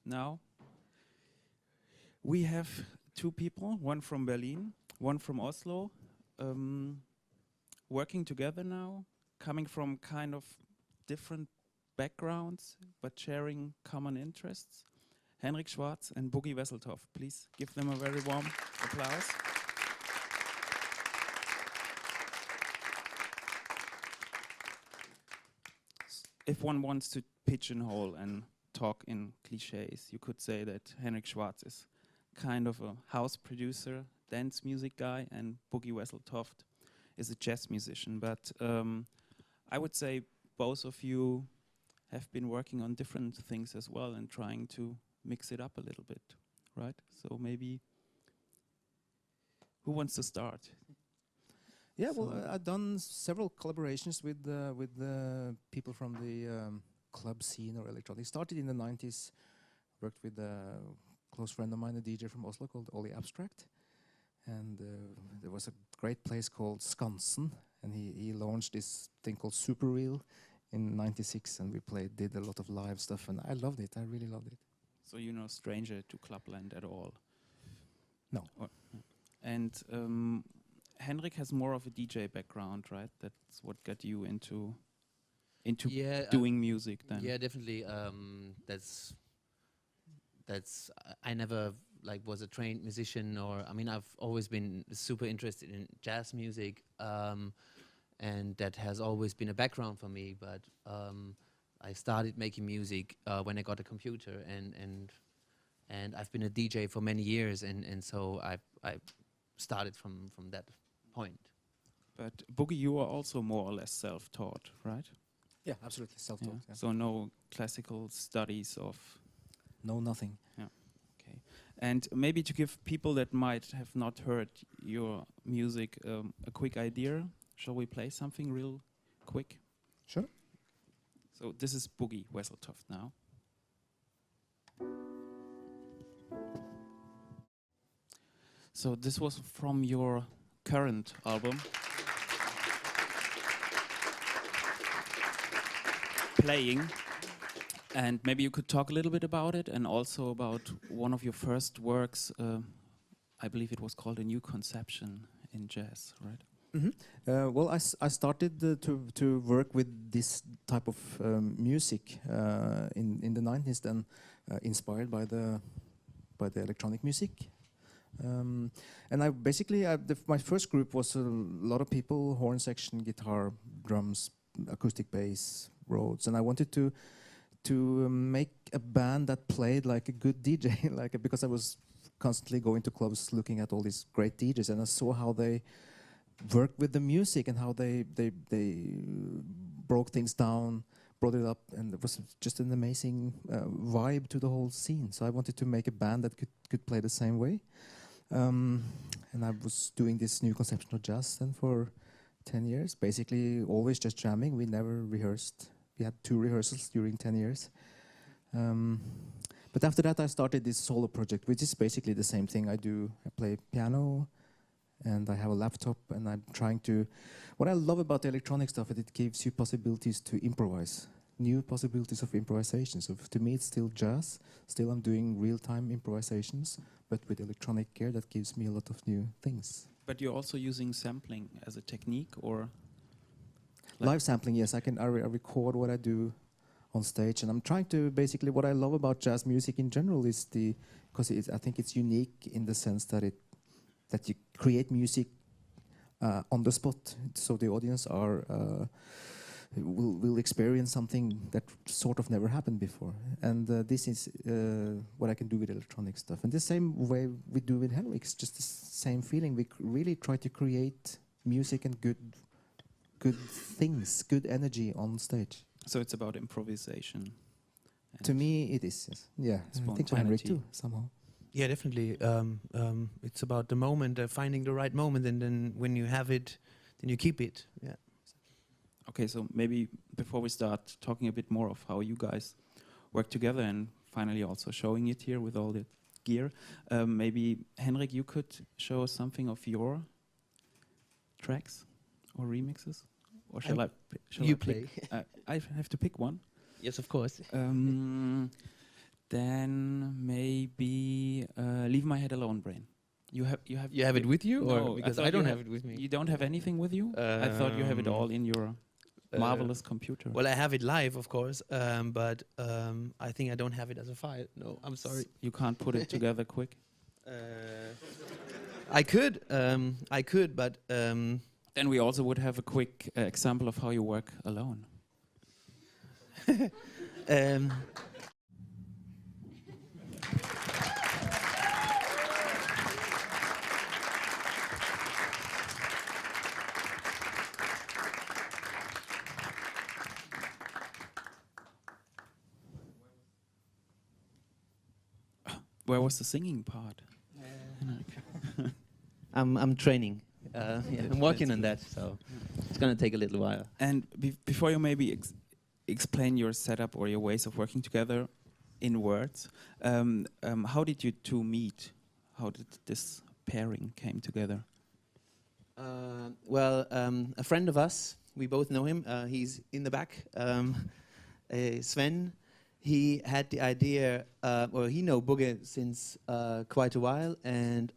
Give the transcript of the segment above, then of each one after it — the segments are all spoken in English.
now. We have two people, one from Berlin, one from Oslo, working together now, coming from kind of different backgrounds, but sharing common interests. Henrik Schwarz and Bugge Wesseltoft. Please give them a very warm applause. If one wants to pigeonhole and talk in cliches, you could say that Henrik Schwarz is kind of a house producer, dance music guy, and Bugge Wesseltoft is a jazz musician. But I would say both of you have been working on different things as well and trying to mix it up a little bit, right? So maybe, who wants to start? Yeah, well, I've done several collaborations with people from the club scene or electronic. Started in the 90s, worked with a close friend of mine, a DJ from Oslo called Ollie Abstract. And there was a great place called Skansen, and he launched this thing called Super Real in '96, and we did a lot of live stuff, and I loved it. I really loved it. So you're no stranger to Clubland at all? No. And Henrik has more of a DJ background, right? That's what got you into doing music then. Yeah, definitely. I never was a trained musician, or I mean, I've always been super interested in jazz music, and that has always been a background for me. But I started making music when I got a computer, and I've been a DJ for many years, and so I started from that point. But Bugge, you are also more or less self-taught, right? Yeah, absolutely self-taught. Yeah. Yeah. So no classical studies of... No, nothing. Yeah. Okay. And maybe to give people that might have not heard your music a quick idea, shall we play something real quick? Sure. So this is Bugge Wesseltoft now. So this was from your current album. Playing. And maybe you could talk a little bit about it, and also about one of your first works. I believe it was called A New Conception in Jazz, right? Mm-hmm. Well, I started to work with this type of music in the 90s, then inspired by the electronic music. And I basically, my first group was a lot of people: horn section, guitar, drums, acoustic bass, Rhodes, and I wanted to make a band that played like a good DJ, because I was constantly going to clubs looking at all these great DJs, and I saw how they worked with the music and how they broke things down, brought it up, and it was just an amazing vibe to the whole scene. So I wanted to make a band that could play the same way. And I was doing this new conception of jazz then for 10 years, basically always just jamming. We never rehearsed. We had 2 rehearsals during 10 years. But after that I started this solo project, which is basically the same thing I do. I play piano, and I have a laptop, and I'm trying to... What I love about the electronic stuff is it gives you possibilities to improvise, new possibilities of improvisation. So to me it's still jazz, still I'm doing real-time improvisations, but with electronic gear that gives me a lot of new things. But you're also using sampling as a technique, or? Live sampling, yes. I record what I do on stage, and I'm trying to basically... What I love about jazz music in general is because I think it's unique in the sense that you create music on the spot, so the audience will experience something that sort of never happened before. And this is what I can do with electronic stuff. And the same way we do with Henrik, it's just the same feeling. We really try to create music and good things, good energy on stage. So it's about improvisation. To me, it is. Yes. Yeah, I think for Henrik too, somehow. Yeah, definitely. It's about the moment, finding the right moment, and then when you have it, then you keep it. Yeah. Okay, so maybe before we start talking a bit more of how you guys work together, and finally also showing it here with all the gear, maybe Henrik, you could show us something of your tracks or remixes, or shall I play? I have to pick one. Yes, of course. Then maybe Leave My Head Alone, Brain. You have it with you, No, or because thought I don't you have it with me. You don't have anything with you? I thought you have it all in your marvelous computer. Well, I have it live, of course, but I think I don't have it as a file. No, I'm sorry. You can't put it together quick. I could, but Then we also would have a quick example of how you work alone. Where was the singing part? I'm training. I'm working on that, so it's gonna take a little while. And before you maybe explain your setup or your ways of working together in words, how did you two meet? How did this pairing came together? Well, a friend of us, we both know him. He's in the back. Sven. He had the idea, he know Bugge since quite a while, and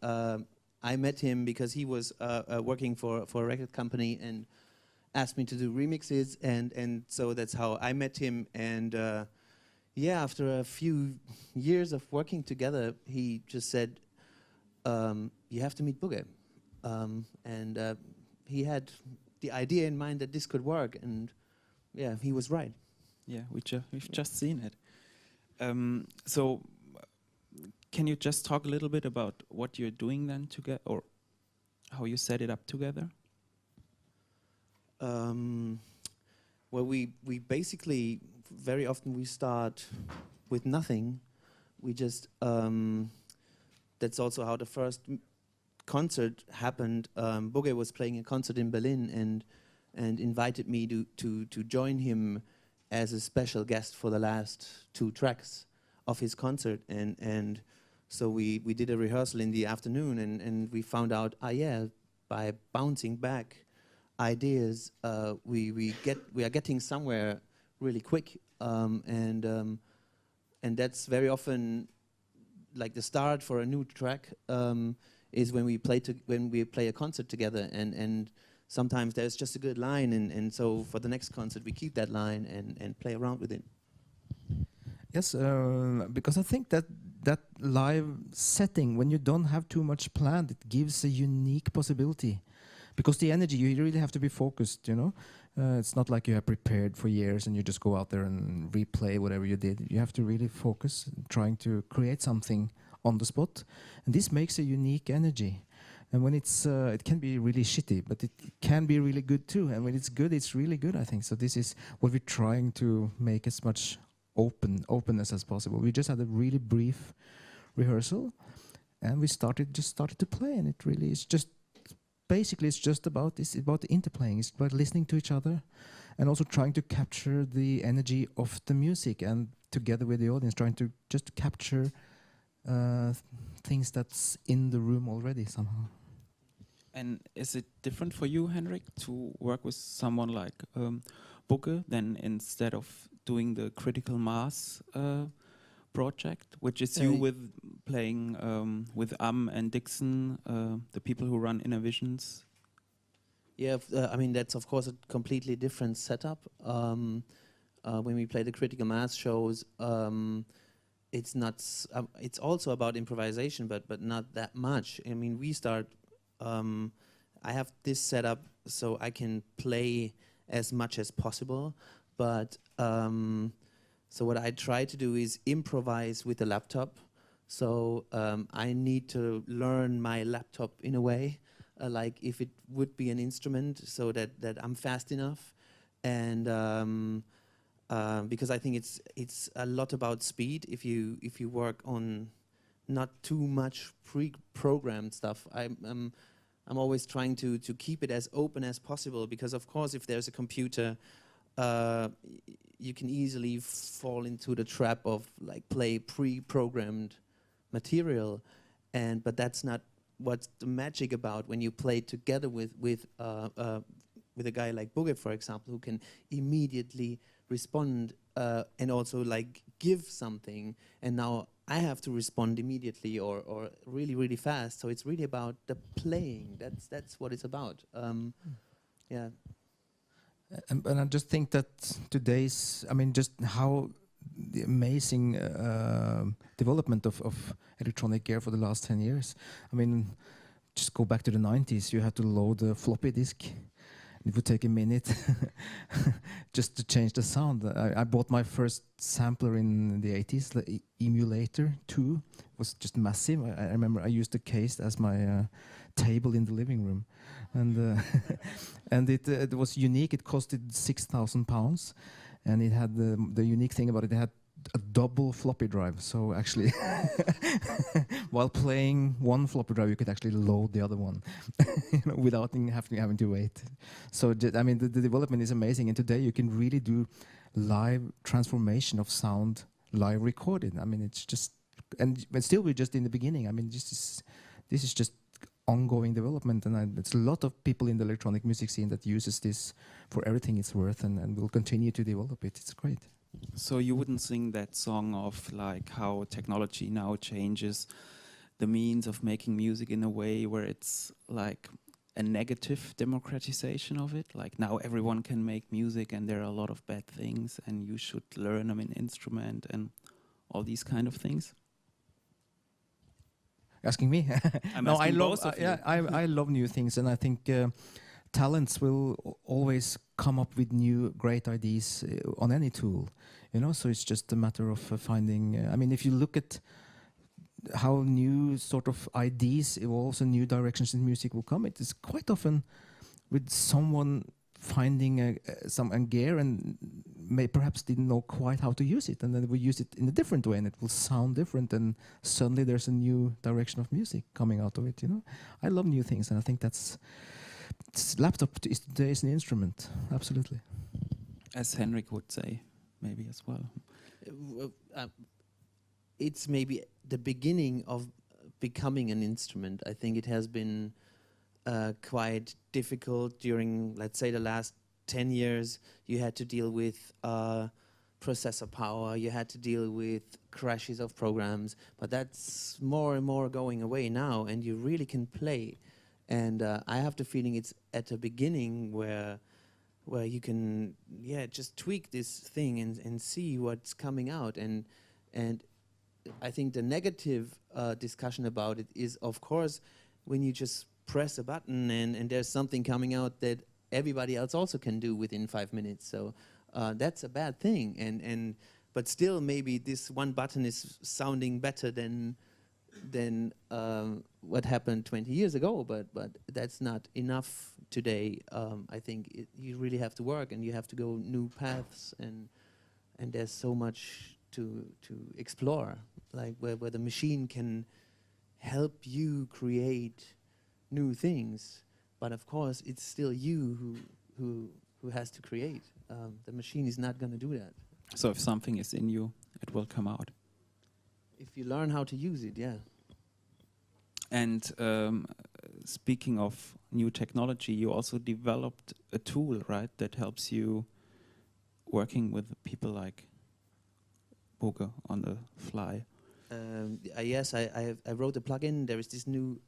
I met him because he was working for a record company and asked me to do remixes, and so that's how I met him. And after a few years of working together, he just said, "You have to meet Bugge," and he had the idea in mind that this could work, and he was right. Yeah, we've just seen it. So, can you just talk a little bit about what you're doing then together, or how you set it up together? Well, we basically very often we start with nothing. We just that's also how the first concert happened. Bugge was playing a concert in Berlin and invited me to join him as a special guest for the last 2 tracks of his concert, and so we did a rehearsal in the afternoon, and we found out, by bouncing back ideas, we are getting somewhere really quick, and that's very often like the start for a new track, is when we play a concert together, and sometimes there's just a good line, and so for the next concert we keep that line and play around with it. Yes, because I think that live setting, when you don't have too much planned, it gives a unique possibility. Because the energy, you really have to be focused, you know. It's not like you have prepared for years and you just go out there and replay whatever you did. You have to really focus, trying to create something on the spot. And this makes a unique energy. And when it's, it can be really shitty, but it can be really good too. And when it's good, it's really good, I think. So this is what we're trying to make as much openness as possible. We just had a really brief rehearsal, and we started to play, and it really is just basically it's about the interplaying. It's about listening to each other, and also trying to capture the energy of the music, and together with the audience, trying to just capture things that's in the room already somehow. And is it different for you, Henrik, to work with someone like Bugge than instead of doing the Critical Mass project, which is you with playing with Âme and Dixon, the people who run Innervisions? Yeah, I mean, that's of course a completely different setup. When we play the Critical Mass shows, it's not. It's also about improvisation, but not that much. I mean, we start. I have this setup so I can play as much as possible, but so what I try to do is improvise with the laptop. So I need to learn my laptop in a way, like if it would be an instrument, so that I'm fast enough, and because I think it's a lot about speed. If you work on not too much pre-programmed stuff, I'm always trying to keep it as open as possible, because of course if there's a computer, you can easily fall into the trap of like play pre-programmed material, but that's not what's the magic about when you play together with a guy like Bugge, for example, who can immediately respond and also like give something, and now I have to respond immediately or really, really fast. So it's really about the playing. That's what it's about. Yeah. And I just think that today's, I mean, just how the amazing development of electronic gear for the last 10 years. I mean, just go back to the 90s, you had to load a floppy disk. It would take a minute just to change the sound. I bought my first sampler in the 80s, the Emulator 2. It was just massive. I remember I used the case as my table in the living room. And and it was unique. It costed £6,000. And it had the unique thing about it, it had a double floppy drive. So actually, while playing one floppy drive, you could actually load the other one without having to wait. So I mean, the development is amazing. And today you can really do live transformation of sound, live recorded. I mean, it's just, but still we're just in the beginning. I mean, this is just ongoing development, and it's a lot of people in the electronic music scene that uses this for everything it's worth, and will continue to develop it. It's great. So you wouldn't sing that song of like how technology now changes the means of making music in a way where it's like a negative democratization of it? Like now everyone can make music and there are a lot of bad things and you should learn them in instrument and all these kind of things? Asking me? I'm no, asking I love. both of you. Yeah, I love new things, and I think talents will always come up with new great ideas on any tool. You know, so it's just a matter of finding. I mean, if you look at how new sort of ideas evolve and new directions in music will come, it is quite often with someone finding some gear and perhaps didn't know quite how to use it, and then we use it in a different way and it will sound different, and suddenly there's a new direction of music coming out of it. You know, I love new things, and I think laptop today is an instrument, absolutely. As Henrik would say, maybe as well. It's maybe the beginning of becoming an instrument. I think it has been quite difficult during, let's say, the last 10 years. You had to deal with processor power, you had to deal with crashes of programs, but that's more and more going away now, and you really can play. And I have the feeling it's at the beginning where you can just tweak this thing and see what's coming out. And I think the negative discussion about it is, of course, when you just press a button and there's something coming out that everybody else also can do within 5 minutes. So that's a bad thing. But still, maybe this one button is sounding better than what happened 20 years ago. But that's not enough today. I think you really have to work and you have to go new paths, and there's so much to explore, like where the machine can help you create new things, but of course it's still you who has to create. The machine is not going to do that. So if something is in you, it will come out. If you learn how to use it, yeah. And speaking of new technology, you also developed a tool, right, that helps you working with people like Bugge on the fly. Yes, I wrote a plugin. There is this new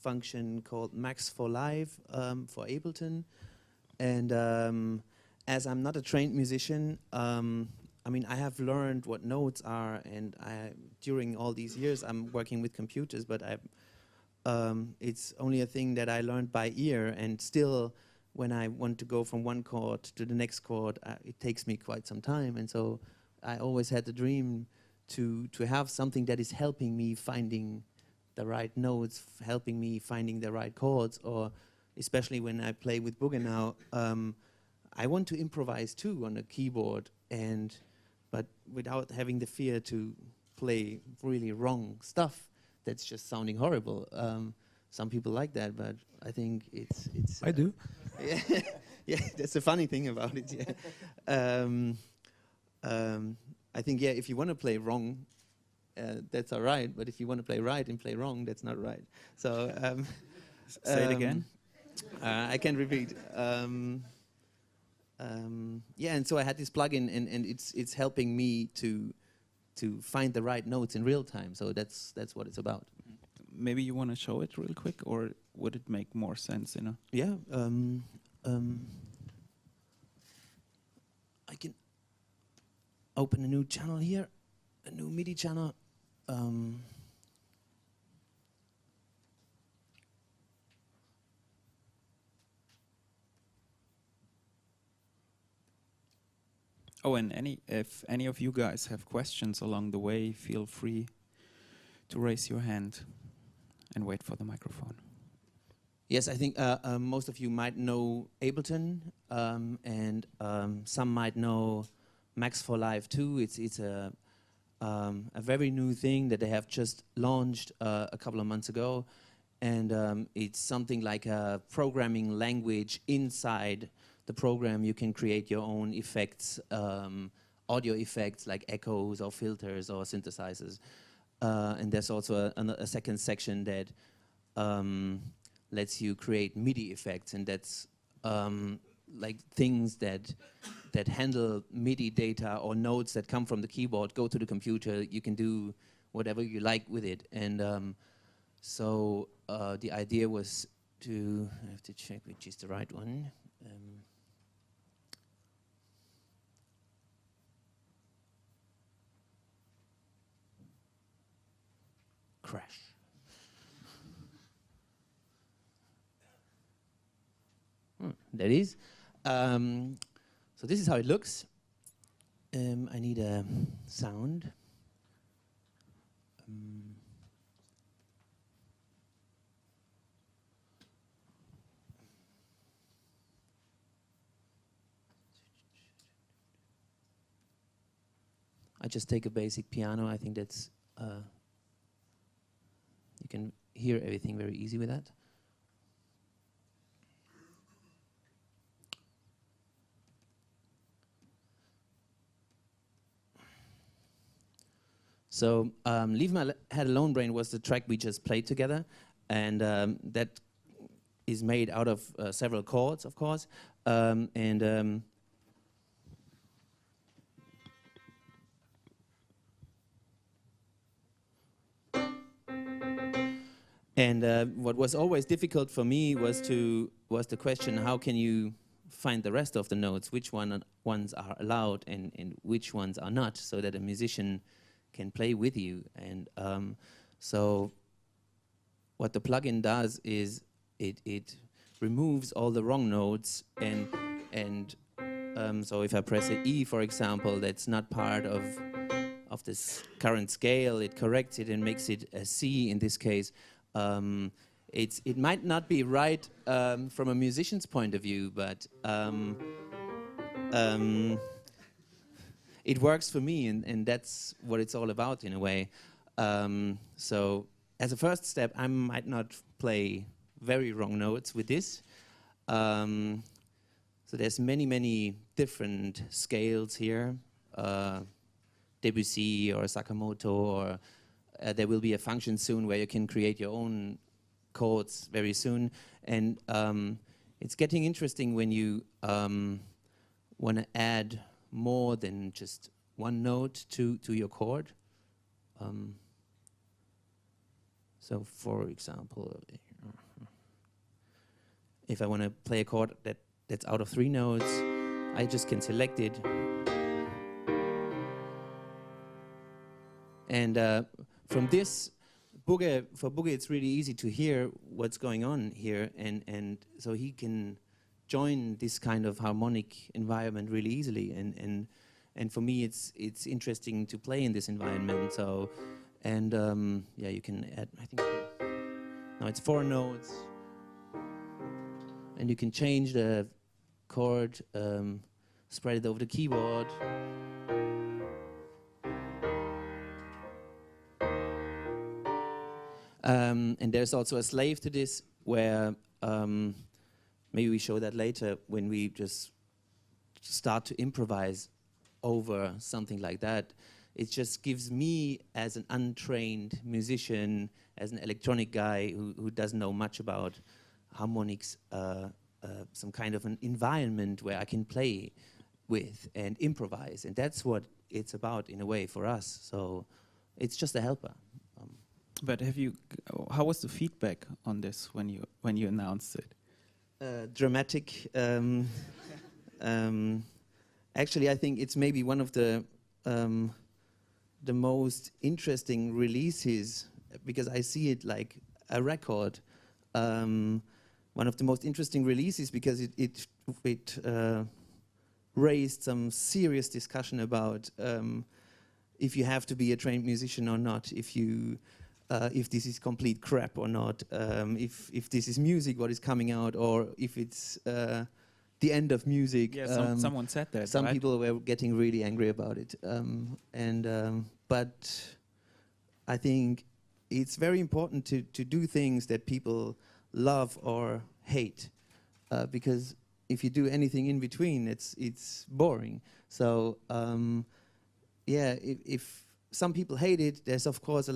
function called Max for Live for Ableton, and as I'm not a trained musician, I mean, I have learned what notes are, and during all these years I'm working with computers, but it's only a thing that I learned by ear, and still when I want to go from one chord to the next chord, it takes me quite some time. And so I always had the dream to have something that is helping me finding the right notes, helping me finding the right chords, or especially when I play with Bugge now, I want to improvise too on the keyboard, but without having the fear to play really wrong stuff that's just sounding horrible. Some people like that, but I think it's I do. Yeah, that's the funny thing about it. Yeah. I think if you want to play wrong, that's all right. But if you want to play right and play wrong, that's not right. So say it again. I can repeat. yeah, and so I had this plugin, and it's helping me to find the right notes in real time. So that's what it's about. Maybe you want to show it real quick, or would it make more sense, you know? Yeah. I can open a new channel here, a new MIDI channel. Oh, and if any of you guys have questions along the way, feel free to raise your hand and wait for the microphone. Yes, I think most of you might know Ableton, and some might know Max for Live too. It's a very new thing that they have just launched a couple of months ago, and it's something like a programming language. Inside the program, you can create your own effects, audio effects like echoes or filters or synthesizers, and there's also a second section that lets you create MIDI effects, and that's like things that handle MIDI data or notes that come from the keyboard, go to the computer. You can do whatever you like with it, and so the idea was to, I have to check which is the right one. Crash. That is. So this is how it looks. I need a sound. I just take a basic piano. I think that's you can hear everything very easy with that. So Leave My Head Alone Brain was the track we just played together, and that is made out of several chords, of course, and what was always difficult for me was the question: how can you find the rest of the notes? Which ones are allowed and which ones are not, so that a musician can play with you. And so what the plugin does is it removes all the wrong notes, and so if I press an E, for example, that's not part of this current scale, it corrects it and makes it a C in this case. It might not be right from a musician's point of view, but it works for me, and that's what it's all about in a way. So as a first step, I might not play very wrong notes with this. So there's many different scales here, Debussy or Sakamoto, or there will be a function soon where you can create your own chords very soon. And it's getting interesting when you want to add more than just one note to your chord. So for example, if I want to play a chord that's out of 3 notes, I just can select it. And from this, for Bugge, it's really easy to hear what's going on here, and so he can join this kind of harmonic environment really easily, and for me it's interesting to play in this environment. So, and yeah, you can add, I think now it's 4 notes, and you can change the chord, spread it over the keyboard. And there's also a slave to this where maybe we show that later, when we just start to improvise over something like that. It just gives me, as an untrained musician, as an electronic guy who doesn't know much about harmonics, some kind of an environment where I can play with and improvise, and that's what it's about in a way for us. So it's just a helper. But how was the feedback on this when you announced it? Dramatic. Actually, I think it's maybe one of the most interesting releases, because I see it like a record. One of the most interesting releases because it raised some serious discussion about if you have to be a trained musician or not, if this is complete crap or not, if this is music, what is coming out, or if it's the end of music. Yeah, someone said that. Some right? people were getting really angry about it, but I think it's very important to do things that people love or hate, because if you do anything in between, it's boring. So if some people hate it, there's of course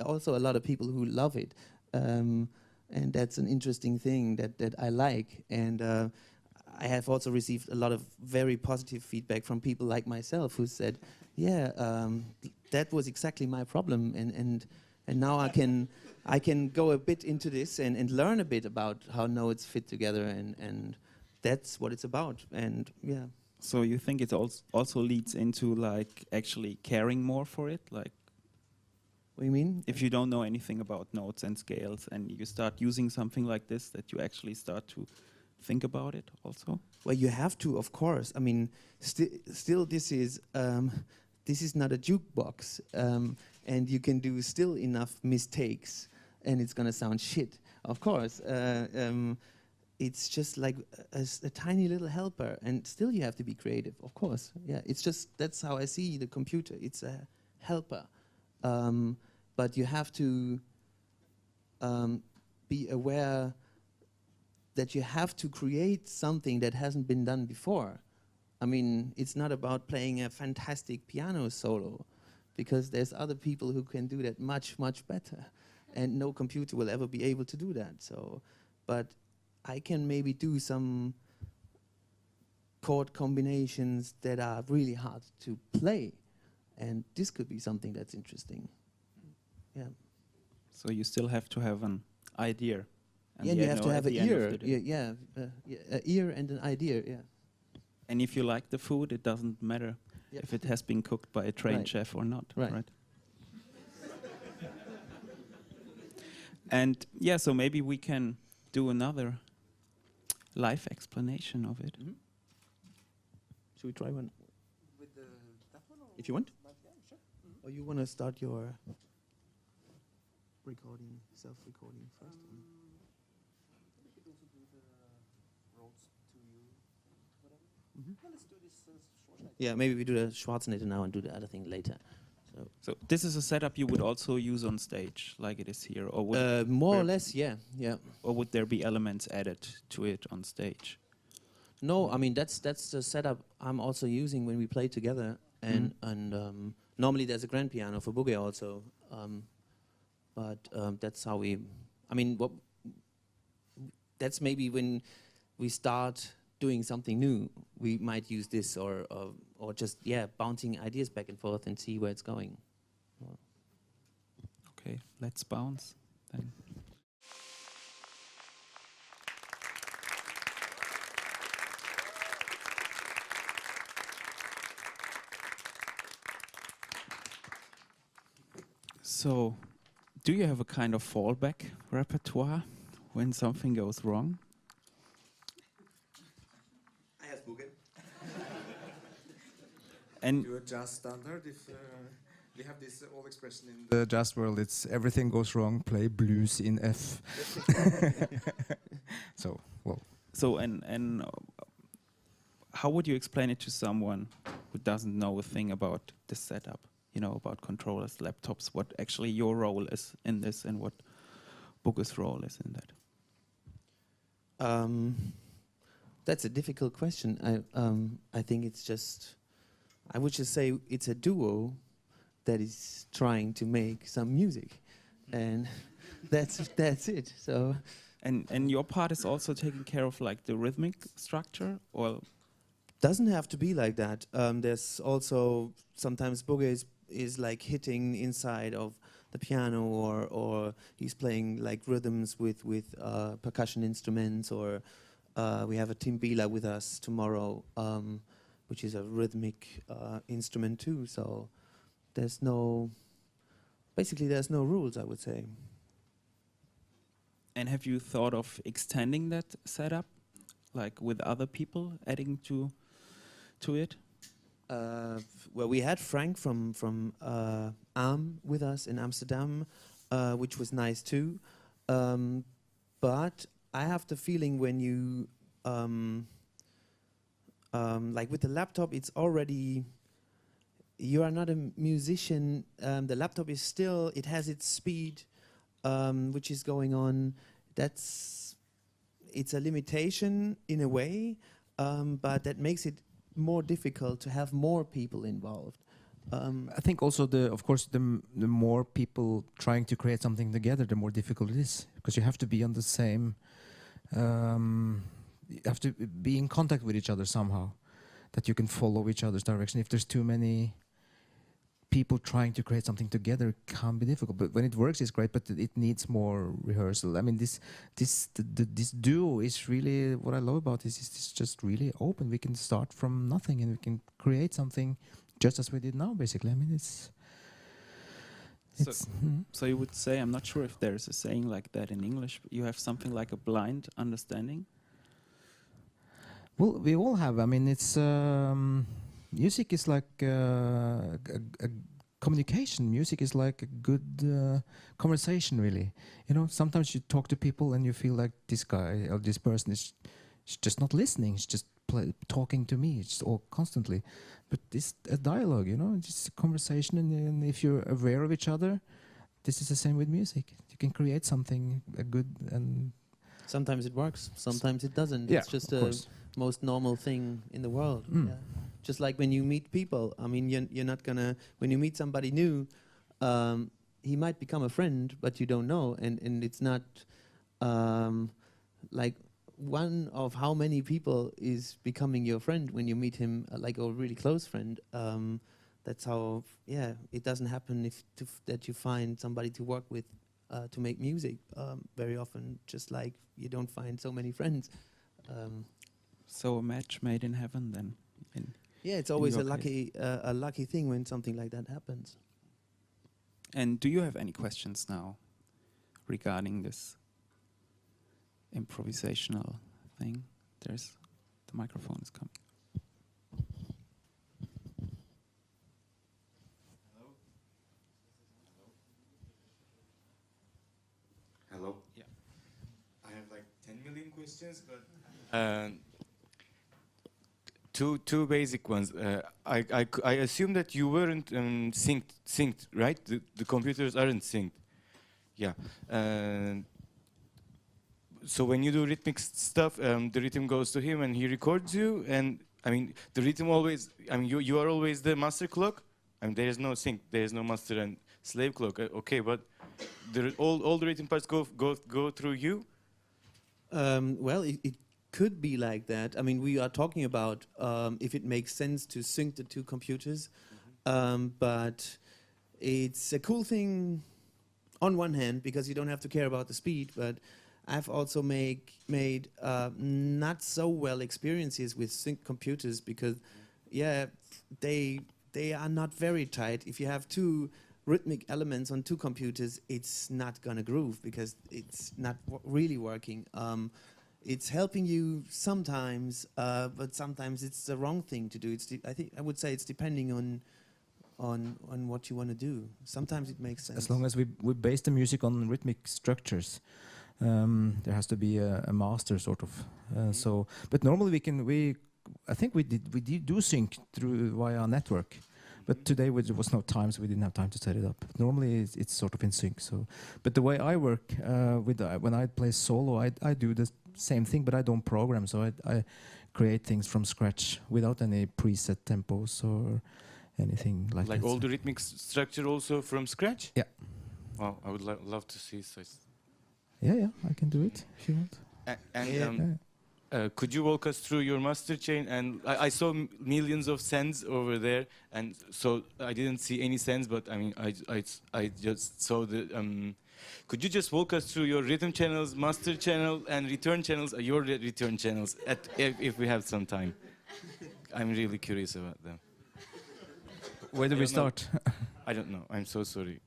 also a lot of people who love it, and that's an interesting thing that I like. And I have also received a lot of very positive feedback from people like myself who said, that was exactly my problem, and now I can go a bit into this and learn a bit about how notes fit together, and that's what it's about. And yeah. So you think it also leads into like actually caring more for it? Like, What do you mean? if you don't know anything about notes and scales and you start using something like this, that you actually start to think about it also? Well, you have to, of course. I mean, still this is not a jukebox, and you can do still enough mistakes, and it's gonna sound shit. Of course, it's just like a tiny little helper, and still you have to be creative. Of course, yeah. It's just that's how I see the computer. It's a helper, but you have to be aware that you have to create something that hasn't been done before. I mean, it's not about playing a fantastic piano solo, because there's other people who can do that much, much better, and no computer will ever be able to do that. So, but I can maybe do some chord combinations that are really hard to play, and this could be something that's interesting. Yeah. So you still have to have an idea. Yeah, you have to have an ear. An ear and an idea. Yeah. And if you like the food, it doesn't matter if it has been cooked by a trained chef or not. Right. And yeah, so maybe we can do another live explanation of it. Mm-hmm. Should we try one? With that one, if you want. Yeah, sure. Mm-hmm. Or you want to start your recording, self-recording first? We could also do the roads to you, whatever. Mm-hmm. No, let's do this Schwarz. Yeah, maybe we do the Schwarzenegger now and do the other thing later. So this is a setup you would also use on stage, like it is here, or would more or less, yeah. or would there be elements added to it on stage? No, I mean that's the setup I'm also using when we play together, and normally there's a grand piano for Bugge also, but that's how we. I mean, that's maybe when we start doing something new, we might use this or just bouncing ideas back and forth and see where it's going. Okay, let's bounce then. So, do you have a kind of fallback repertoire when something goes wrong? I have Bugge. And Do a jazz standard. If we have this old expression in the jazz world, it's everything goes wrong, play blues in F. So and how would you explain it to someone who doesn't know a thing about the setup? You know, about controllers, laptops, what actually your role is in this, and what Bugge's role is in that? That's a difficult question. I think it's just, I would just say it's a duo that is trying to make some music, and that's it. So And your part is also taking care of like the rhythmic structure, or Doesn't have to be like that. There's also sometimes Bugge is like hitting inside of the piano, or he's playing like rhythms with percussion instruments, or we have a timbila with us tomorrow, which is a rhythmic instrument too. So there's no rules, I would say. and have you thought of extending that setup, like with other people adding to it? Well, we had Frank from Âme with us in Amsterdam, which was nice too. But I have the feeling when you like with the laptop, it's already, you are not a musician. The laptop is still, it has its speed, which is going on. It's a limitation in a way, but that makes it more difficult to have more people involved. I think also of course the more people trying to create something together, the more difficult it is, because you have to be on the same. You have to be in contact with each other somehow, that you can follow each other's direction. If there's too many people trying to create something together, it can be difficult. But when it works, it's great. But it needs more rehearsal. I mean, this duo is really what I love about this. It's just really open. We can start from nothing and we can create something, just as we did now. Basically, I mean, it's. So you would say, I'm not sure if there's a saying like that in English, but you have something like a blind understanding? Well, we all have. I mean, it's music is like a communication. Music is like a good conversation, really. You know, sometimes you talk to people and you feel like this guy or this person is just not listening. It's just talking to me. It's all constantly. But it's a dialogue, you know. It's just a conversation, and if you're aware of each other, this is the same with music. You can create something good and. Sometimes it works, sometimes it doesn't. Yeah, it's just of the course. most normal thing in the world. Mm. Yeah. Just like when you meet people. I mean, you're not gonna, when you meet somebody new, he might become a friend, but you don't know. And it's not like one of how many people is becoming your friend when you meet him, like a really close friend. That's how, yeah, it doesn't happen that you find somebody to work with to make music very often, just like you don't find so many friends. So a match made in heaven then? Yeah, it's always a your lucky thing when something like that happens. And do you have any questions now regarding this improvisational thing? The microphone is coming. Hello. Yeah. I have like 10 million questions, but two basic ones. I assume that you weren't synced, right? The computers aren't synced. Yeah. So when you do rhythmic stuff, the rhythm goes to him and he records you. And I mean, the rhythm always. I mean, you are always the master clock. I mean, there is no sync. There is no master and slave clock. Okay, but all the rhythm parts go through you. Well, it could be like that. I mean, we are talking about if it makes sense to sync the two computers, but it's a cool thing on one hand because you don't have to care about the speed. But I've also made not so well experiences with sync computers because, yeah, they are not very tight. If you have two rhythmic elements on two computers, it's not gonna groove because it's not really working. It's helping you sometimes, but sometimes it's the wrong thing to do. I would say it's depending on what you want to do. Sometimes it makes sense. As long as we base the music on rhythmic structures, there has to be a master sort of. So, but normally I think we do sync through via network. But today there was no time, so we didn't have time to set it up. But normally it's sort of in sync. So, but the way I work when I play solo, I do the same thing, but I don't program. So I create things from scratch without any preset tempos or anything like that. Like all the rhythmic structure also from scratch? Yeah. Wow, I would love to see such Yeah, I can do it if you want. Could you walk us through your master chain? And I saw millions of sends over there, and so I didn't see any sends, but I mean, I just saw the. Could you just walk us through your rhythm channels, master channel, and return channels? Your return channels, if we have some time. I'm really curious about them. Where do we start? I don't know. I'm so sorry.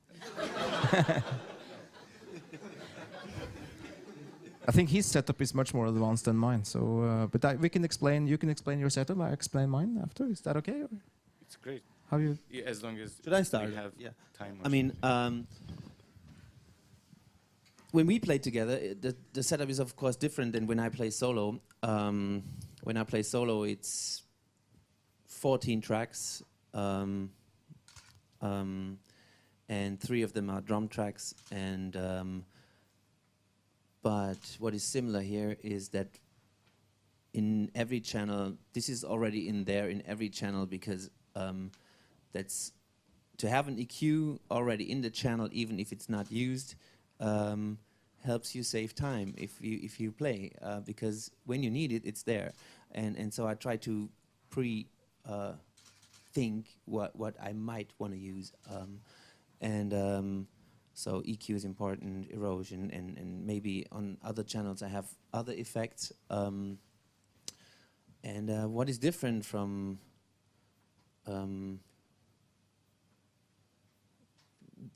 I think his setup is much more advanced than mine. So, but we can explain. You can explain your setup. I explain mine after. Is that okay? Or It's great. how you? Yeah, as long as Should I start? we have Yeah. time. I mean, when we play together, the setup is of course different than when I play solo. When I play solo, it's 14 tracks, and 3 of them are drum tracks. And but what is similar here is that in every channel, this is already in every channel, because that's to have an EQ already in the channel, even if it's not used, helps you save time if you play, because when you need it, it's there. And so I try to think what I might want to use, so EQ is important, erosion, and maybe on other channels I have other effects. What is different from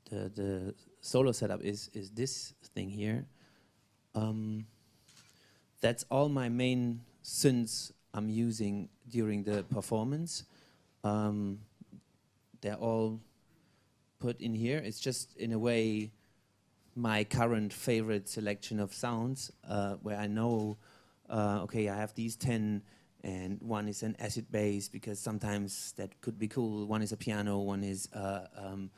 the solo setup is this thing here. That's all my main synths I'm using during the performance. They're all put in here. It's just, in a way, my current favorite selection of sounds, where I know, okay, I have these 10, and one is an acid bass, because sometimes that could be cool. One is a piano, one is a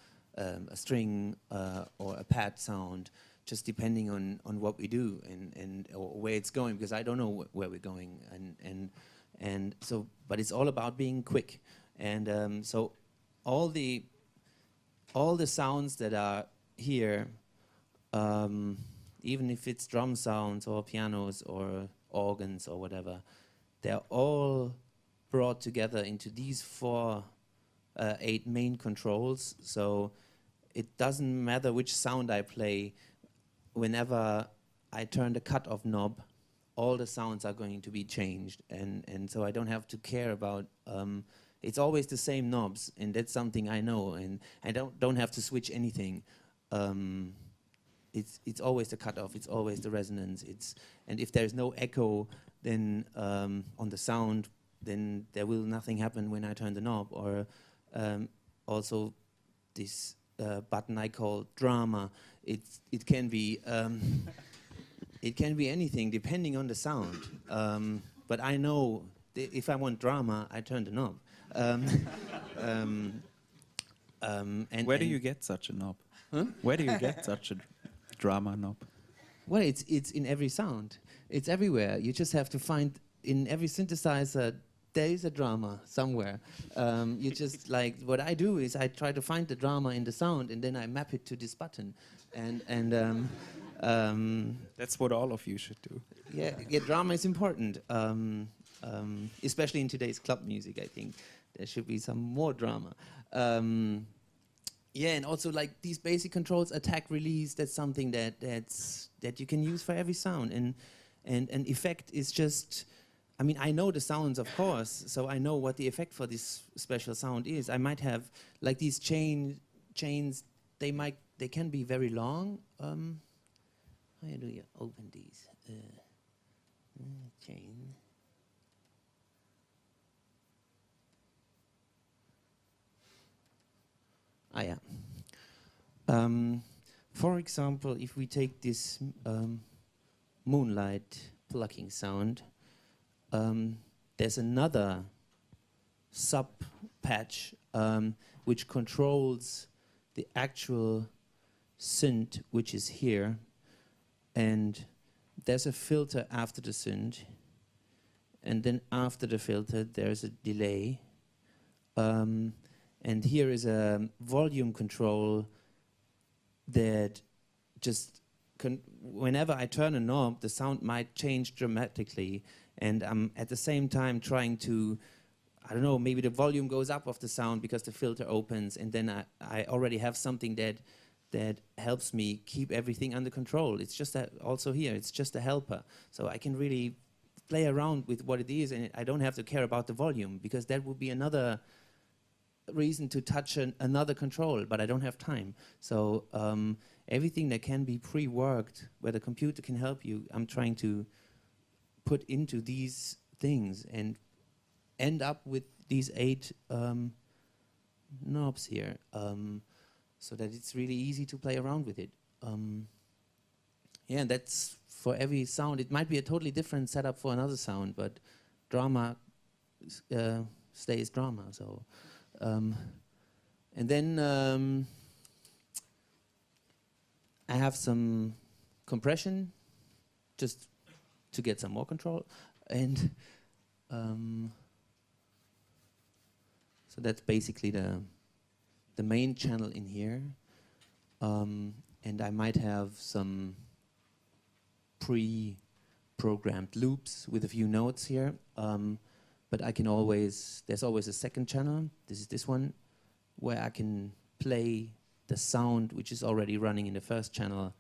string or a pad sound, just depending on what we do and or where it's going, because I don't know where we're going, and so, but it's all about being quick, and so all the sounds that are here, even if it's drum sounds or pianos or organs or whatever, they're all brought together into these 8 main controls. So it doesn't matter which sound I play. Whenever I turn the cutoff knob, all the sounds are going to be changed, and so I don't have to care about. It's always the same knobs, and that's something I know, and I don't have to switch anything. It's always the cutoff. It's always the resonance. And if there's no echo, then on the sound, then there will nothing happen when I turn the knob. Or also this button I call drama. It can be it can be anything depending on the sound. But I know if I want drama, I turn the knob. And where do you get such a knob? Huh? Where do you get such a drama knob? Well, it's in every sound. It's everywhere. You just have to find in every synthesizer. There is a drama somewhere. You just like what I do is I try to find the drama in the sound, and then I map it to this button, and that's what all of you should do. Yeah, drama is important, especially in today's club music. I think there should be some more drama. Yeah, and also like these basic controls, attack, release. That's something that you can use for every sound, and an effect is just. I mean, I know the sounds, of course, so I know what the effect for this special sound is. I might have like these chains. They can be very long. How do you open these? Chain. Ah, yeah. For example, if we take this moonlight plucking sound, there's another sub patch which controls the actual synth, which is here, and there's a filter after the synth, and then after the filter there's a delay, and here is a volume control that just whenever I turn a knob, the sound might change dramatically, and I'm at the same time trying to, I don't know, maybe the volume goes up of the sound because the filter opens, and then I already have something that helps me keep everything under control. It's just that also here, it's just a helper. So I can really play around with what it is, and I don't have to care about the volume, because that would be another reason to touch another control, but I don't have time. So everything that can be pre-worked, where the computer can help you, I'm trying to put into these things and end up with these 8 knobs here, so that it's really easy to play around with it. Yeah, that's for every sound. It might be a totally different setup for another sound, but drama stays drama. So, and then I have some compression, just to get some more control, and so that's basically the main channel in here, and I might have some pre-programmed loops with a few notes here, but I can always, there's always a second channel, this is this one, where I can play the sound which is already running in the first channel.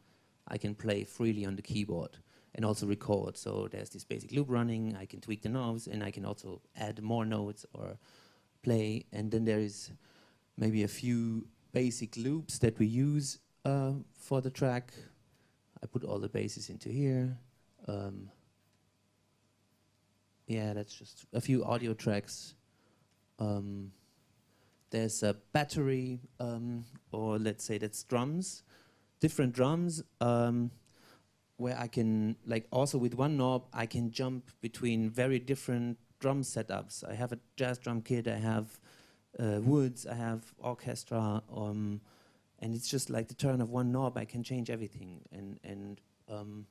I can play freely on the keyboard and also record. So there's this basic loop running, I can tweak the knobs, and I can also add more notes or play, and then there is maybe a few basic loops that we use for the track. I put all the basses into here. Yeah, that's just a few audio tracks. There's a battery, or let's say that's drums, different drums, where I can, like also with one knob, I can jump between very different drum setups. I have a jazz drum kit, I have woods, I have orchestra, and it's just like the turn of one knob, I can change everything, and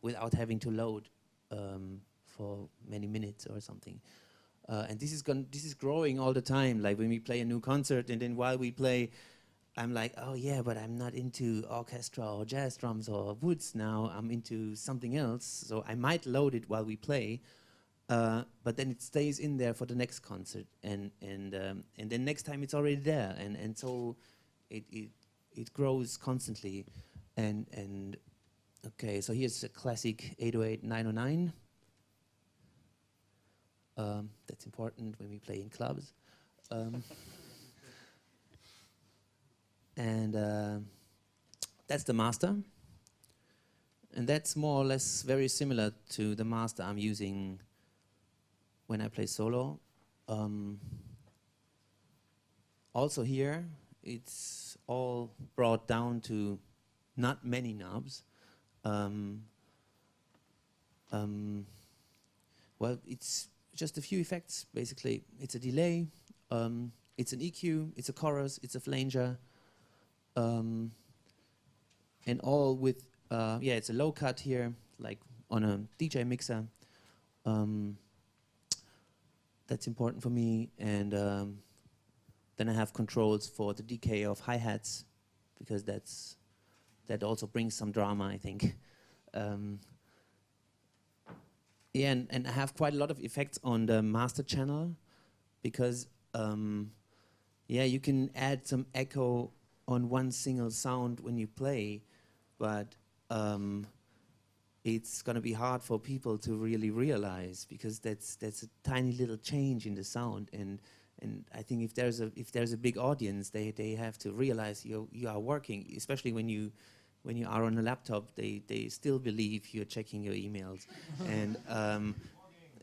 without having to load for many minutes or something. And this is growing all the time. Like when we play a new concert, and then while we play, I'm like, oh yeah, but I'm not into orchestra or jazz drums or woods now. I'm into something else. So I might load it while we play, but then it stays in there for the next concert, and then next time it's already there, and so it grows constantly, and okay. So here's a classic 808 909. That's important when we play in clubs. And that's the master. And that's more or less very similar to the master I'm using when I play solo. Also here, it's all brought down to not many knobs. Well, it's just a few effects, basically. It's a delay, it's an EQ, it's a chorus, it's a flanger, and all with, yeah, it's a low cut here, like on a DJ mixer. That's important for me, and then I have controls for the decay of hi-hats, because that also brings some drama, I think. Yeah, and I have quite a lot of effects on the master channel, because yeah, you can add some echo on one single sound when you play, but it's gonna be hard for people to really realize, because that's a tiny little change in the sound, and I think if there's a big audience, they have to realize you are working, especially when you are on a laptop, they still believe you're checking your emails, and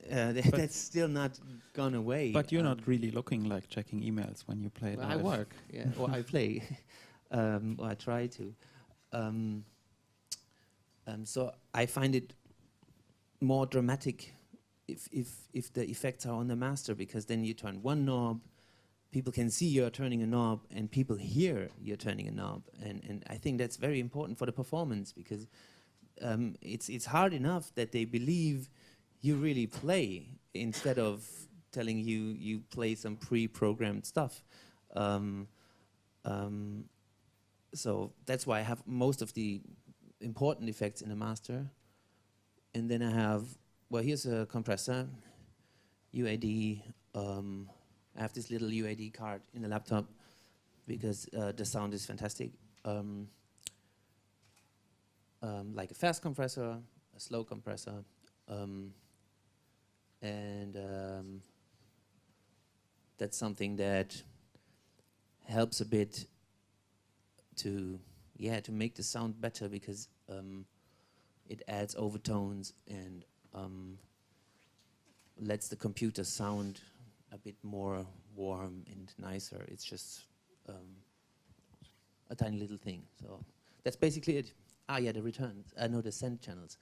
that's still not gone away. But you're not really looking like checking emails when you play Well, live. I work, yeah, or I play, or I try to. So I find it more dramatic if the effects are on the master, because then you turn one knob, people can see you're turning a knob, and people hear you're turning a knob, and I think that's very important for the performance, because it's hard enough that they believe you really play, instead of telling you play some pre-programmed stuff. So that's why I have most of the important effects in a master. And then I have, well, here's a compressor, UAD. I have this little UAD card in the laptop because the sound is fantastic. Like a fast compressor, a slow compressor, and that's something that helps a bit to make the sound better, because it adds overtones and lets the computer sound a bit more warm and nicer. It's just a tiny little thing. So that's basically it. Ah, yeah, the returns. No, the send channels.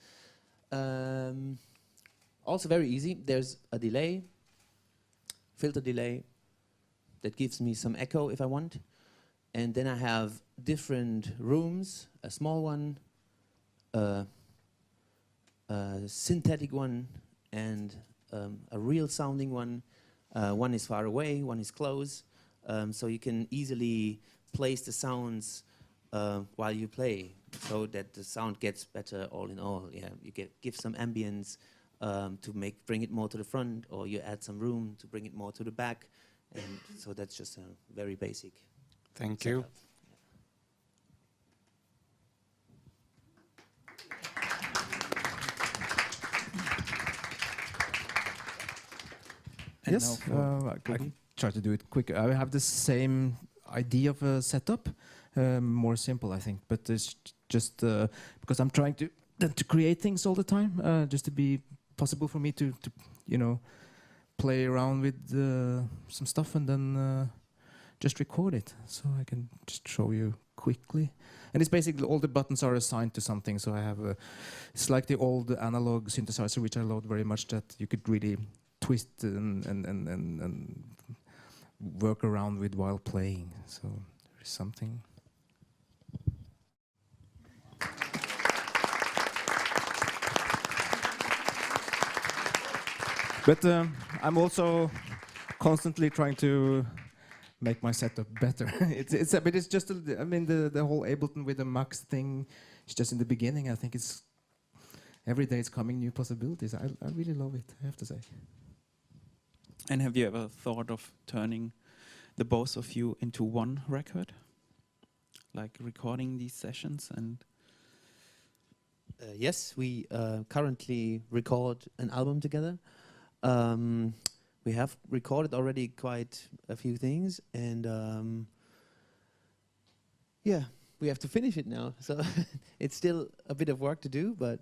Also very easy. There's a delay, filter delay, that gives me some echo if I want. And then I have different rooms, a small one, a synthetic one, and a real sounding one. One is far away, one is close. So you can easily place the sounds while you play, so that the sound gets better all in all. Yeah, you give some ambience to bring it more to the front, or you add some room to bring it more to the back. And so that's just a very basic Thank setup. you. And Yes, now I can try to do it quick. I have the same idea of a setup, more simple, I think, but it's just because I'm trying to create things all the time, just to be possible for me to play around with some stuff and then just record it. So I can just show you quickly. And it's basically all the buttons are assigned to something. So I have it's like the old analog synthesizer, which I love very much, that you could really twist and work around with while playing. So there's something. But I'm also constantly trying to make my setup better. It's just I mean the whole Ableton with the Max thing is just in the beginning. I think it's every day it's coming new possibilities. I really love it, I have to say. And have you ever thought of turning the both of you into one record? Like recording these sessions and... Yes, we currently record an album together. We have recorded already quite a few things, and yeah, we have to finish it now. So it's still a bit of work to do, but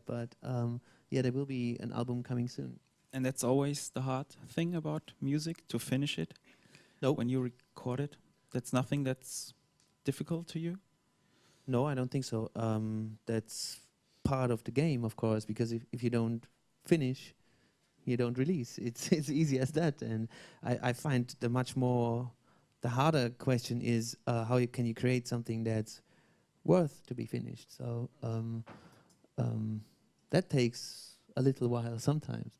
yeah, there will be an album coming soon. And that's always the hard thing about music, to finish it? No. When you record it? That's nothing that's difficult to you? No, I don't think so. That's part of the game, of course, because if you don't finish, you don't release. It's easy as that. And I find the harder question is how can you create something that's worth to be finished. So that takes a little while sometimes.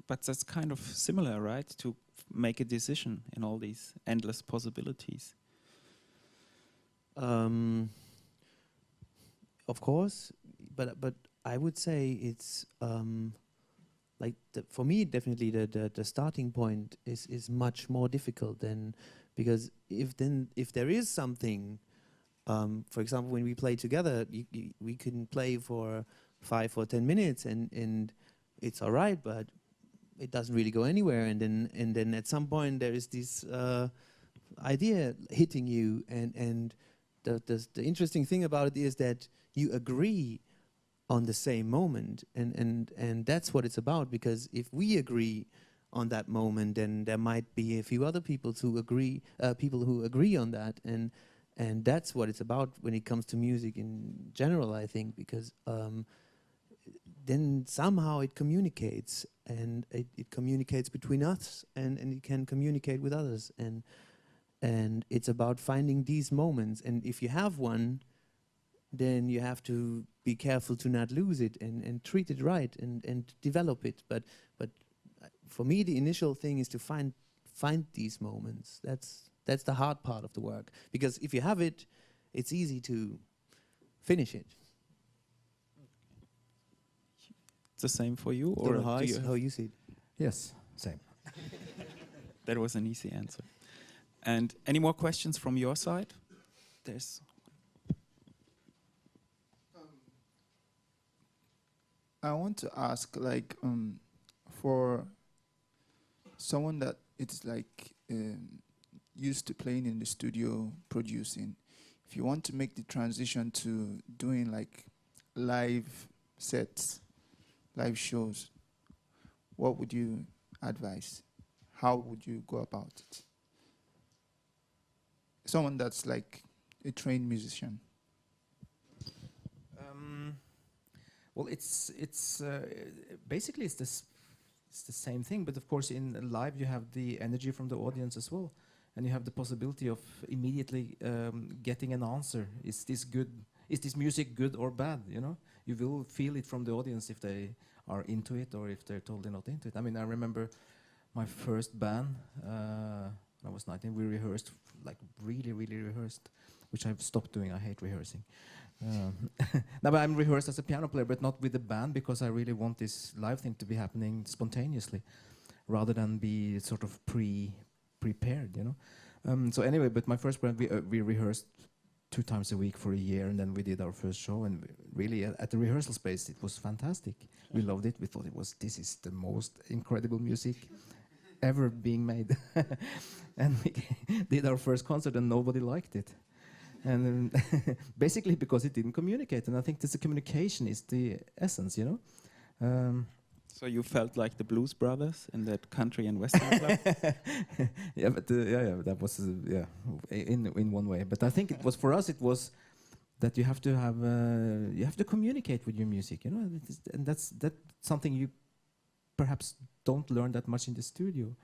But that's kind of similar, right? To make a decision in all these endless possibilities. Of course, but I would say it's like for me definitely the starting point is much more difficult than, because if there is something, for example, when we play together, we can play for 5 or 10 minutes and it's all right, but it doesn't really go anywhere, and then at some point there is this idea hitting you, and the interesting thing about it is that you agree on the same moment, and that's what it's about, because if we agree on that moment, then there might be a few other people who agree on that, and that's what it's about when it comes to music in general, I think, because then somehow it communicates, and it communicates between us, and it can communicate with others, and it's about finding these moments, and if you have one, then you have to be careful to not lose it, and treat it right, and develop it. But for me, the initial thing is to find these moments. That's the hard part of the work, because if you have it, it's easy to finish it. the same for you, Don't or know how, do I you s- have- how you see it. Yes, same. That was an easy answer. And any more questions from your side? There's I want to ask, like, for someone that it's like used to playing in the studio, producing, if you want to make the transition to doing like live sets, live shows, what would you advise? How would you go about it? Someone that's like a trained musician. Well, it's basically it's the same thing, but of course in live you have the energy from the audience as well, and you have the possibility of immediately getting an answer. Is this good? Is this music good or bad? You know, you will feel it from the audience if they are into it or if they're totally not into it. I mean, I remember my first band. When I was 19, we rehearsed like really rehearsed, which I've stopped doing. I hate rehearsing. No, but I'm rehearsed as a piano player, but not with the band, because I really want this live thing to be happening spontaneously, rather than be sort of prepared, you know. So anyway, but my first band, we rehearsed 2 times a week for a year, and then we did our first show, and really at the rehearsal space, it was fantastic. We loved it. We thought this is the most incredible music ever being made. And we did our first concert, and nobody liked it. And basically because it didn't communicate, and I think the communication is the essence, you know. so you felt like the Blues Brothers in that country and western club. Yeah, but that was in one way. But I think it was for us. It was that you have to communicate with your music, you know, and that's something you perhaps don't learn that much in the studio.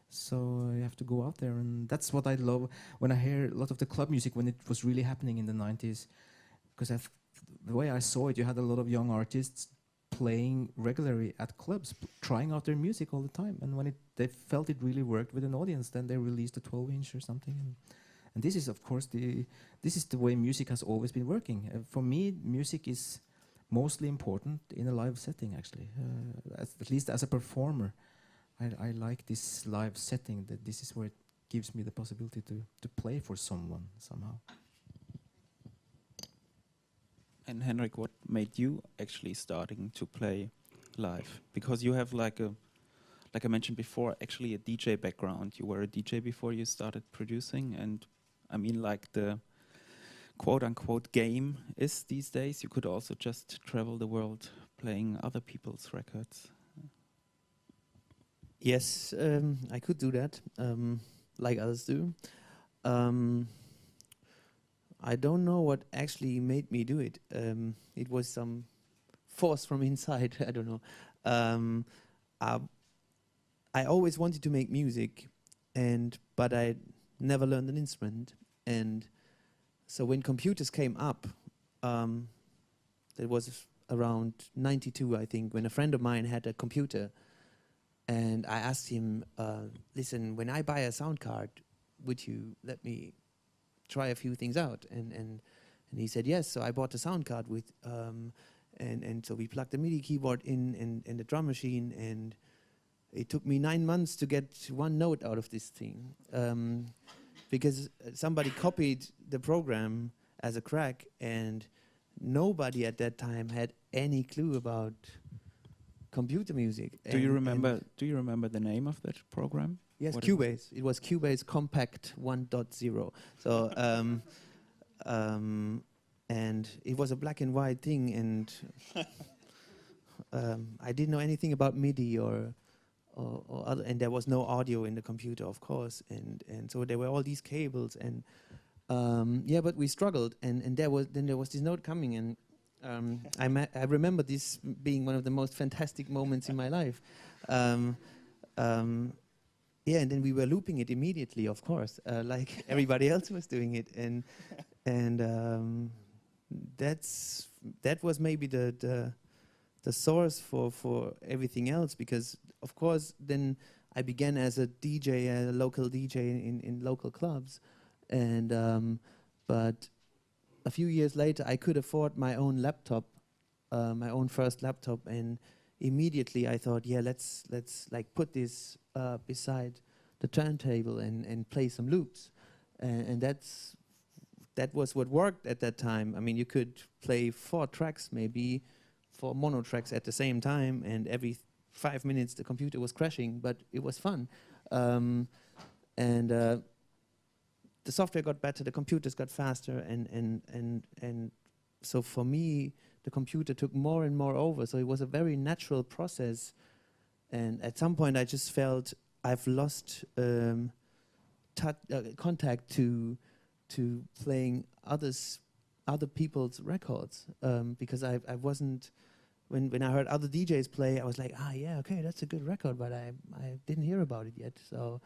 So you have to go out there, and that's what I love when I hear a lot of the club music when it was really happening in the 90s. Because the way I saw it, you had a lot of young artists playing regularly at clubs, trying out their music all the time. And when they felt it really worked with an audience, then they released a 12-inch or something. And this is, of course, this is the way music has always been working. For me, music is mostly important in a live setting, actually. At least as a performer. I like this live setting, that this is where it gives me the possibility to play for someone somehow. And Henrik, what made you actually starting to play live? Because you have like I mentioned before, actually a DJ background. You were a DJ before you started producing, and I mean, like the quote-unquote game is these days, you could also just travel the world playing other people's records. Yes, I could do that, like others do. I don't know what actually made me do it. It was some force from inside. I don't know. I always wanted to make music, but I never learned an instrument. And so when computers came up, it was around 92, I think, when a friend of mine had a computer. And I asked him, listen, when I buy a sound card, would you let me try a few things out? And he said yes. So I bought a sound card with, and so we plugged the MIDI keyboard in the drum machine, and it took me 9 months to get one note out of this thing, because somebody copied the program as a crack, and nobody at that time had any clue about computer music. Do you remember the name of that program? Yes, What Cubase. It was Cubase Compact 1.0. So, and it was a black and white thing, and I didn't know anything about MIDI or other, and there was no audio in the computer, of course, and so there were all these cables, and yeah, but we struggled, and there was this note coming, and I remember this being one of the most fantastic moments in my life. Yeah, and then we were looping it immediately, of course, like everybody else was doing it, and that was maybe the source for everything else, because of course then I began as a DJ, a local DJ in local clubs, and but a few years later I could afford my own laptop, my own first laptop, and immediately I thought, yeah, let's like put this beside the turntable and play some loops, and that was what worked at that time. I mean, you could play 4 tracks, maybe 4 mono tracks at the same time, and every 5 minutes the computer was crashing, but it was fun. The software got better, the computers got faster, and so for me, the computer took more and more over. So it was a very natural process, and at some point, I just felt I've lost contact to playing other people's records, because I wasn't. When I heard other DJs play, I was like, yeah, okay, that's a good record, but I didn't hear about it yet. So,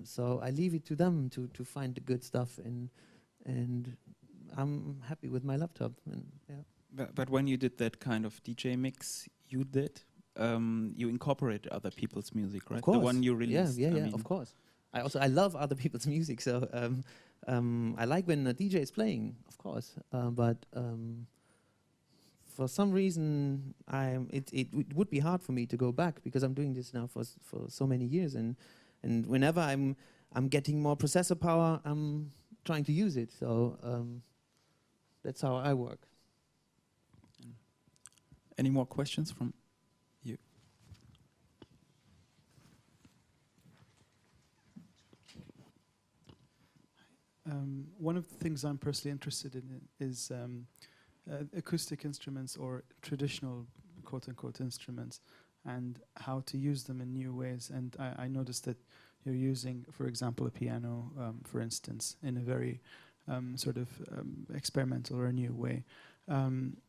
so I leave it to them to find the good stuff, and I'm happy with my laptop. And yeah. But when you did that kind of DJ mix, you incorporated other people's music, right? Of course. The one you released. Yeah, of course. I love other people's music, so I like when a DJ is playing, of course. But for some reason, it would be hard for me to go back, because I'm doing this now for so many years, and whenever I'm getting more processor power, I'm trying to use it. So that's how I work. Any more questions from you? One of the things I'm personally interested in is acoustic instruments, or traditional quote-unquote instruments, and how to use them in new ways. And I noticed that you're using, for example, a piano, for instance, in a very experimental or a new way.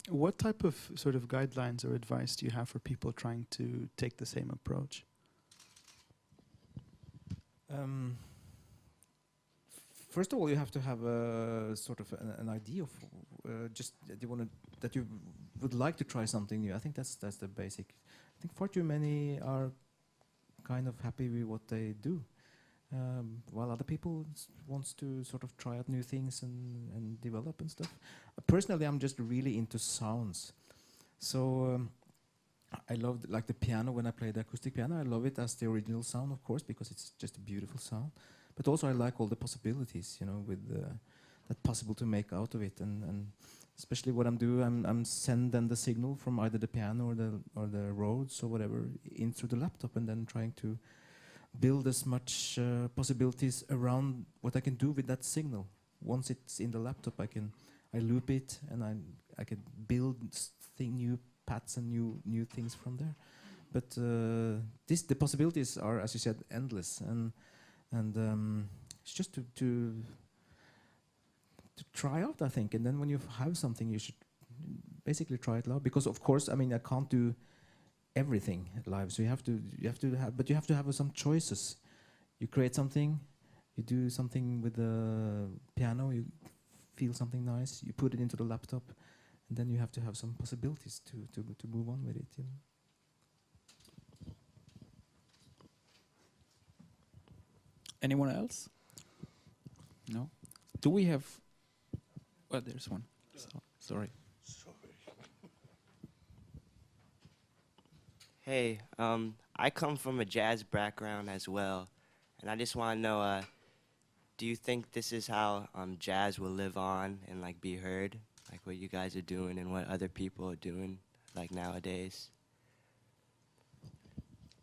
What type of sort of guidelines or advice do you have for people trying to take the same approach? First of all, you have to have a sort of an idea of that you would like to try something new. I think that's the basic. I think far too many are kind of happy with what they do, while other people wants to sort of try out new things and develop and stuff. Personally, I'm just really into sounds, so I love like the piano. When I play the acoustic piano, I love it as the original sound, of course, because it's just a beautiful sound. But also I like all the possibilities, with that possible to make out of it, and especially what I'm doing, I'm sending the signal from either the piano or the Rhodes or whatever in through the laptop, and then trying to build as much possibilities around what I can do with that signal. Once it's in the laptop, I loop it, and I can build new paths and new things from there. But the possibilities are, as you said, endless, and it's just to try out, I think. And then when you have something, you should basically try it live, because of course, I mean, I can't do everything live, so you have to have some choices. You create something, you do something with the piano, you feel something nice, you put it into the laptop, and then you have to have some possibilities to move on with it. Anyone else? No? Do we have... Well, there's one. Sorry. Hey, I come from a jazz background as well, and I just want to know, do you think this is how jazz will live on and like be heard, like what you guys are doing and what other people are doing, like nowadays?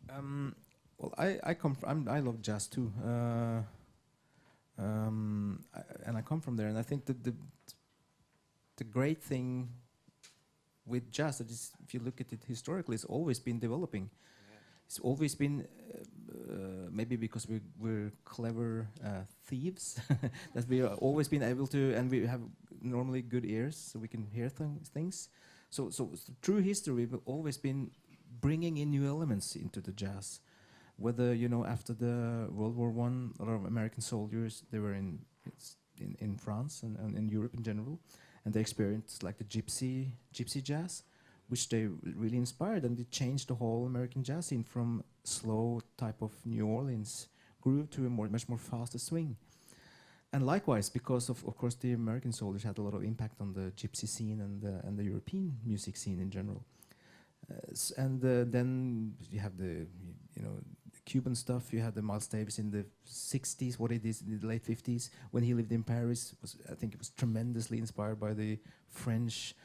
Well, I love jazz too, and I come from there, and I think that the great thing with jazz, that is, if you look at it historically, it's always been developing. Yeah. It's always been, maybe because we're clever thieves, that we have always been able to, and we have normally good ears, so we can hear things. So through history, we've always been bringing in new elements into the jazz. Whether, after the World War I, a lot of American soldiers, they were in France and in Europe in general, and they experienced like the gypsy jazz, which they really inspired, and it changed the whole American jazz scene from slow type of New Orleans groove to a much more faster swing. And likewise, because of course the American soldiers had a lot of impact on the gypsy scene and the European music scene in general. Then you have the the Cuban stuff. You had the Miles Davis in the 60s, what it is in the late 50s when he lived in Paris. I think it was tremendously inspired by the French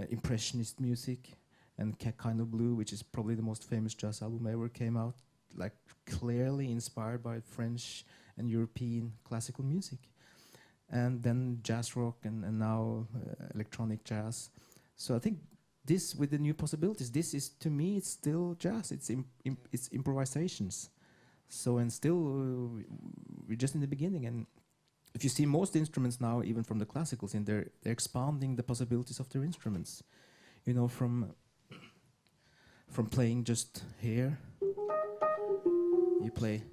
impressionist music, and Kind of Blue, which is probably the most famous jazz album ever, came out like clearly inspired by French and European classical music. And then jazz rock and now electronic jazz. So I think this, with the new possibilities, this is, to me, it's still jazz. It's it's improvisations. So, and still we're just in the beginning. And if you see most instruments now, even from the classicals, they're expanding the possibilities of their instruments. You know, from playing just here, you play.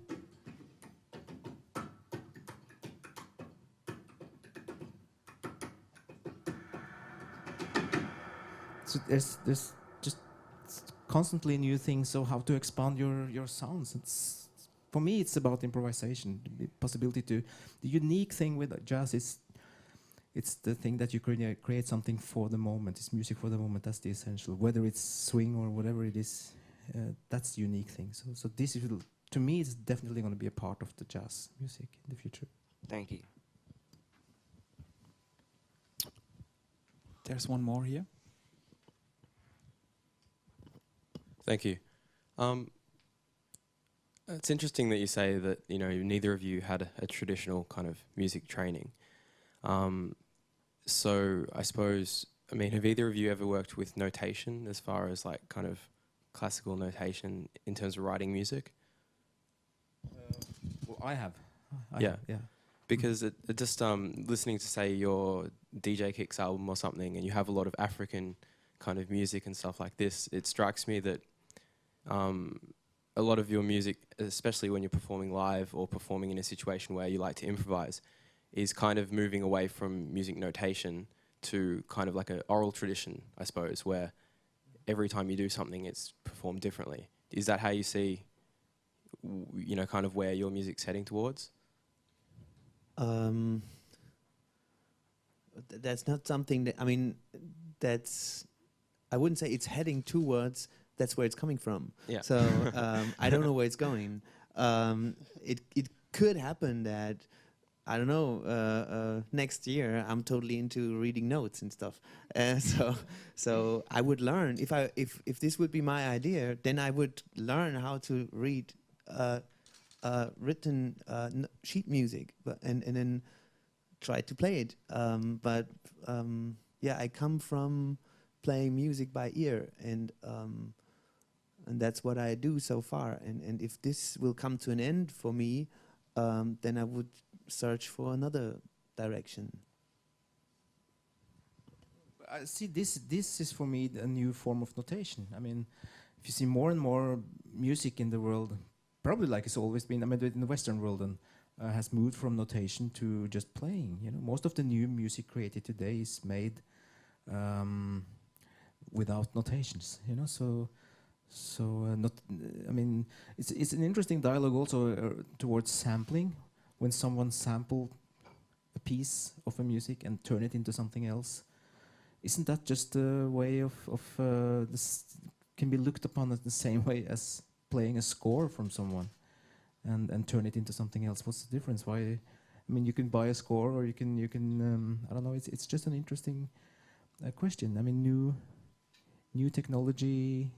So there's just constantly new things. So how to expand your sounds? It's, for me, it's about improvisation. The possibility to, the unique thing with jazz is, it's the thing that you create something for the moment. It's music for the moment. That's the essential. Whether it's swing or whatever it is, that's the unique thing. So this is, to me, it's definitely going to be a part of the jazz music in the future. Thank you. There's one more here. Thank you. It's interesting that you say that, you know, neither of you had a traditional kind of music training. So I suppose, I mean, have either of you ever worked with notation as far as like kind of classical notation in terms of writing music? Well, I have. Yeah. Because it just listening to, say, your DJ Kicks album or something, and you have a lot of African kind of music and stuff like this, it strikes me that a lot of your music, especially when you're performing live or performing in a situation where you like to improvise, is kind of moving away from music notation to kind of like an oral tradition, I suppose, where every time you do something, it's performed differently. Is that how you see, you know, kind of where your music's heading towards? That's not something that, I mean, that's, I wouldn't say it's heading towards, that's where it's coming from. Yeah. So I don't know where it's going. It could happen that, I don't know, next year I'm totally into reading notes and stuff. So I would learn, if this would be my idea, then I would learn how to read written sheet music, and then try to play it. Yeah, I come from playing music by ear, and that's what I do so far. And if this will come to an end for me, then I would search for another direction. I see this is for me a new form of notation. I mean, if you see more and more music in the world, probably like it's always been, I mean, in the Western world, and has moved from notation to just playing. You know, most of the new music created today is made without notations. You know, I mean, it's an interesting dialogue also towards sampling. When someone sample a piece of a music and turn it into something else, isn't that just a way of this can be looked upon as the same way as playing a score from someone and turn it into something else? What's the difference? Why? I mean, you can buy a score, or you can I don't know. It's just an interesting question. I mean, new technology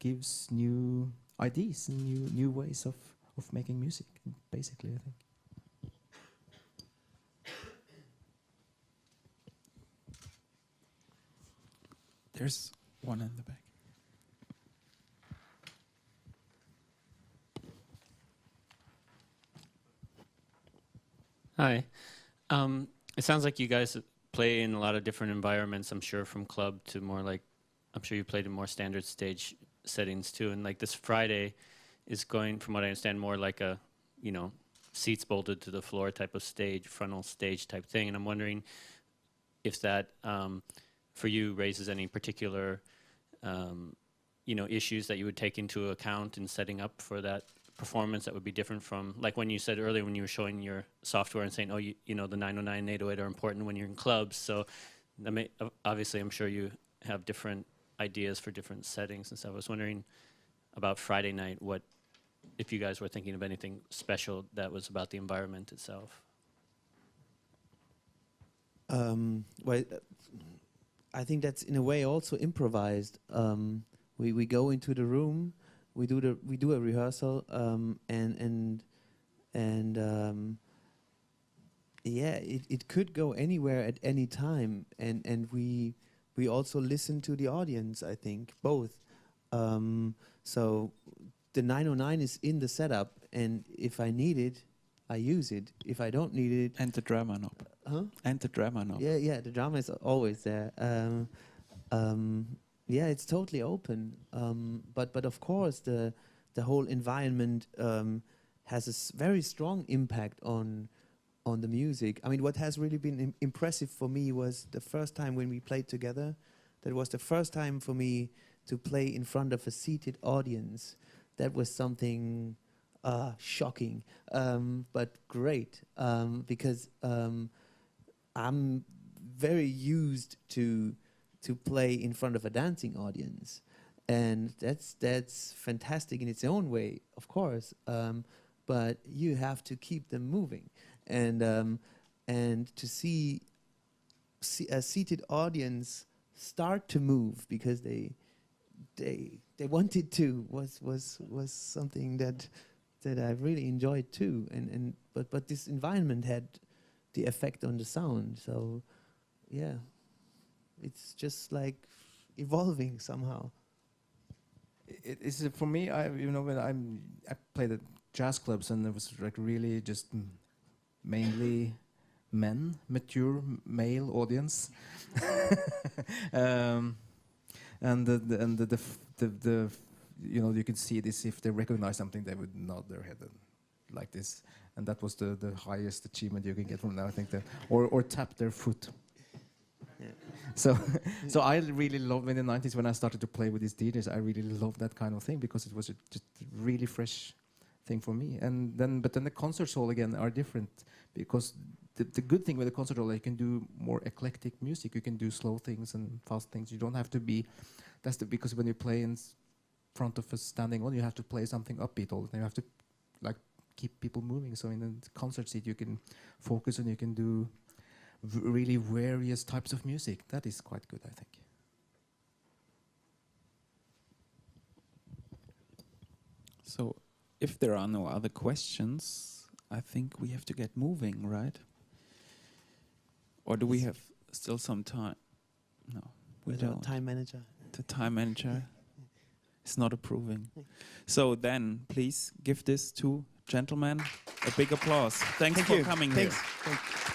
gives new ideas and new ways of making music. Basically, I think. There's one in the back. Hi. It sounds like you guys play in a lot of different environments, I'm sure, from club to more like, I'm sure you played in more standard stage settings too. And like this Friday is going, from what I understand, more like a, you know, seats bolted to the floor type of stage, frontal stage type thing. And I'm wondering if that, for you, raises any particular, you know, issues that you would take into account in setting up for that performance that would be different from, like when you said earlier when you were showing your software and saying, oh, you know, the 909 and 808 are important when you're in clubs. So obviously I'm sure you have different ideas for different settings and stuff. I was wondering about Friday night, what if you guys were thinking of anything special that was about the environment itself. Well, I think that's in a way also improvised. We go into the room, we do a rehearsal, and yeah, it could go anywhere at any time, and we also listen to the audience. I think both. So the 909 is in the setup, and if I need it, I use it. If I don't need it, And the drama knob. huh? And the drama knob. Yeah, the drama is always there. Yeah, it's totally open. But of course, the whole environment has a very strong impact on the music. I mean, what has really been impressive for me was the first time when we played together. That was the first time for me to play in front of a seated audience. That was something shocking, but great, because I'm very used to play in front of a dancing audience, and that's fantastic in its own way, of course. But you have to keep them moving, and to see a seated audience start to move because they wanted to was something that I really enjoyed too. But this environment had the effect on the sound. So yeah, it's just like evolving somehow. It is for me. When I played at jazz clubs, and it was like really just mainly men, mature male audience, and the you could see this, if they recognize something, they would nod their head like this, and that was the highest achievement you can get from that, I think, or tap their foot. Yeah. So I really loved in the 90s when I started to play with these DJs. I really loved that kind of thing because it was just a really fresh thing for me. But then the concert hall again are different, because the good thing with the concert hall, you can do more eclectic music. You can do slow things and fast things. You don't have to be. Because when you play in front of a standing audience, you have to play something upbeat all the time. You have to like keep people moving. So in the concert seat, you can focus and you can do really various types of music. That is quite good, I think. So if there are no other questions, I think we have to get moving, right? Or do we have still some time? No, we With our don't. time manager. The time manager is not approving. So then, please give this to gentlemen a big applause. Thanks for coming here. Thanks.